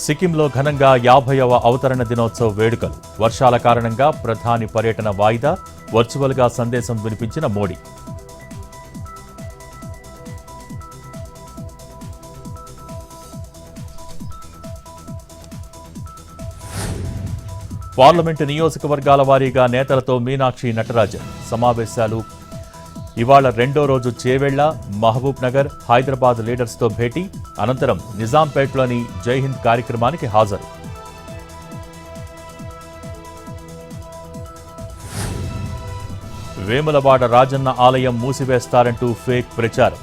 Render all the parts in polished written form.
సిక్కింలో ఘనంగా 50వ అవతరణ దినోత్సవ వేడుకలు. వర్షాల కారణంగా ప్రధాని పర్యటన వాయిదా, వర్చువల్గా సందేశం వినిపించిన మోడీ. పార్లమెంటు నియోజకవర్గాల వారీగా నేతలతో మీనాక్షి నటరాజన్ సమావేశాలు. ఇవాళ రెండో రోజు చేవెళ్ల, మహబూబ్ నగర్, హైదరాబాద్ లీడర్స్తో భేటీ. అనంతరం నిజాంపేట్లోని జైహింద్ కార్యక్రమానికి హాజరు. వేములవాడ రాజన్న ఆలయం మూసివేస్తారంటూ ఫేక్ ప్రచారం.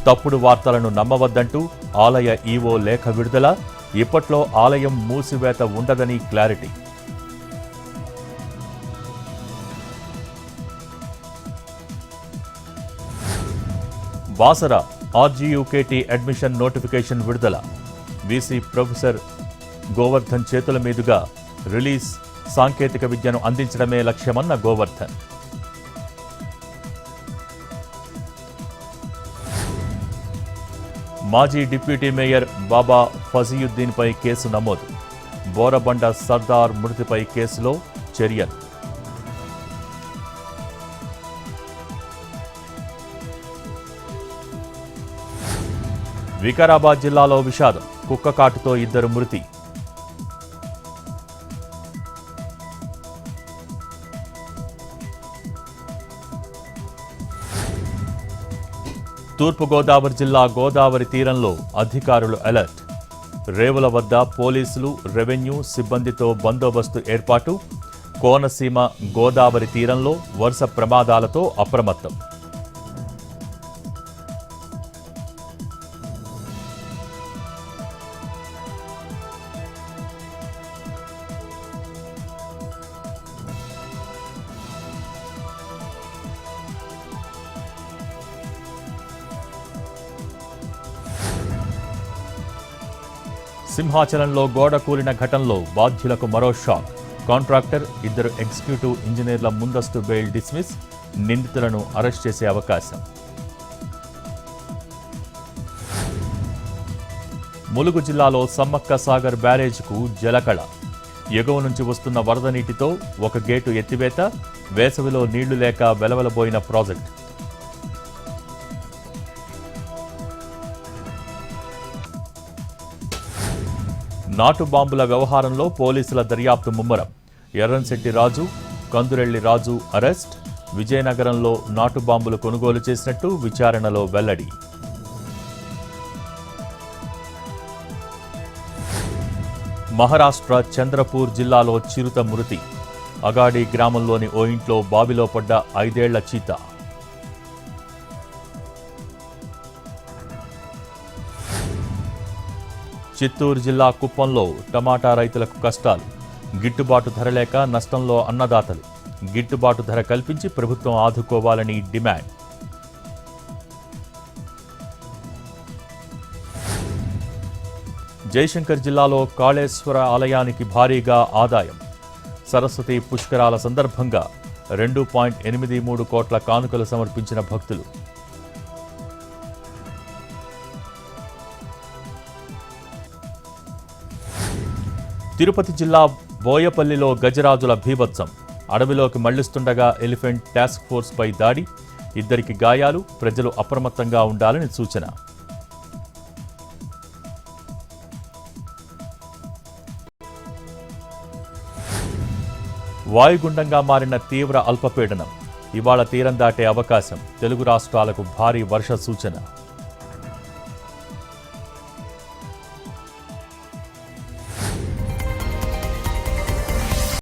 తప్పుడు వార్తలను నమ్మవద్దంటూ ఆలయ ఈవో లేఖ విడుదల. ఇప్పట్లో ఆలయం మూసివేత ఉండదని clarity. Basara RGUKT admission notification విడుదల. వీసీ ప్రొఫెసర్ గోవర్ధన్ చేతుల మీదుగా రిలీజ్. సాంకేతిక విద్యను అందించడమే లక్ష్యమన్న గోవర్ధన్. మాజీ డిప్యూటీ మేయర్ బాబా ఫజీయుద్దీన్పై కేసు నమోదు. బోరబండ సర్దార్ మృతిపై కేసులో చర్యలు. వికారాబాద్ జిల్లాలో విషాదం. కుక్క కాటుతో 2 మృతి. తూర్పుగోదావరి జిల్లా గోదావరి తీరంలో అధికారులు అలర్ట్. రేవుల వద్ద పోలీసులు, రెవెన్యూ సిబ్బందితో బందోబస్తు ఏర్పాటు. కోనసీమ గోదావరి తీరంలో వరుస ప్రమాదాలతో అప్రమత్తం. సింహాచలంలో గోడ కూలిన ఘటనలో బాధ్యులకు మరో షాక్. కాంట్రాక్టర్, 2 ఎగ్జిక్యూటివ్ ఇంజనీర్ల ముందస్తు బెయిల్ డిస్మిస్. నిందితులను అరెస్ట్ చేసే అవకాశం. ములుగు జిల్లాలో సమ్మక్క సాగర్ బ్యారేజ్కు జలకళ. ఎగువ నుంచి వస్తున్న వరద నీటితో ఒక గేటు ఎత్తివేత. వేసవిలో నీళ్లు లేక వెలవెలబోయిన ప్రాజెక్టు. నాటు బాంబుల వ్యవహారంలో పోలీసుల దర్యాప్తు ముమ్మరం. ఎర్రంశెట్టి రాజు, కందురెళ్లి రాజు అరెస్ట్. విజయనగరంలో నాటు బాంబులు కొనుగోలు చేసినట్టు విచారణలో వెల్లడి. మహారాష్ట్ర చంద్రపూర్ జిల్లాలో చిరుత మృతి. అగాడి గ్రామంలోని ఓ ఇంట్లో బావిలో పడ్డ 5 ఏళ్ల చీత. చిత్తూరు జిల్లా కుప్పంలో టమాటా రైతులకు కష్టాలు. గిట్టుబాటు ధర లేక నష్టంలో అన్నదాతలు. గిట్టుబాటు ధర కల్పించి ప్రభుత్వం ఆదుకోవాలని డిమాండ్. జయశంకర్ జిల్లాలో కాళేశ్వర ఆలయానికి భారీగా ఆదాయం. సరస్వతి పుష్కరాల సందర్భంగా 2.83 కోట్ల కానుకలు సమర్పించిన భక్తులు. తిరుపతి జిల్లా బోయపల్లిలో గజరాజుల బీభత్సం. అడవిలోకి మళ్లిస్తుండగా ఎలిఫెంట్ టాస్క్ ఫోర్స్పై దాడి. 2కి గాయాలు. ప్రజలు అప్రమత్తంగా ఉండాలని సూచన. వాయుగుండంగా మారిన తీవ్ర అల్పపీడనం. ఇవాళ తీరం దాటే అవకాశం. తెలుగు రాష్ట్రాలకు భారీ వర్ష సూచన.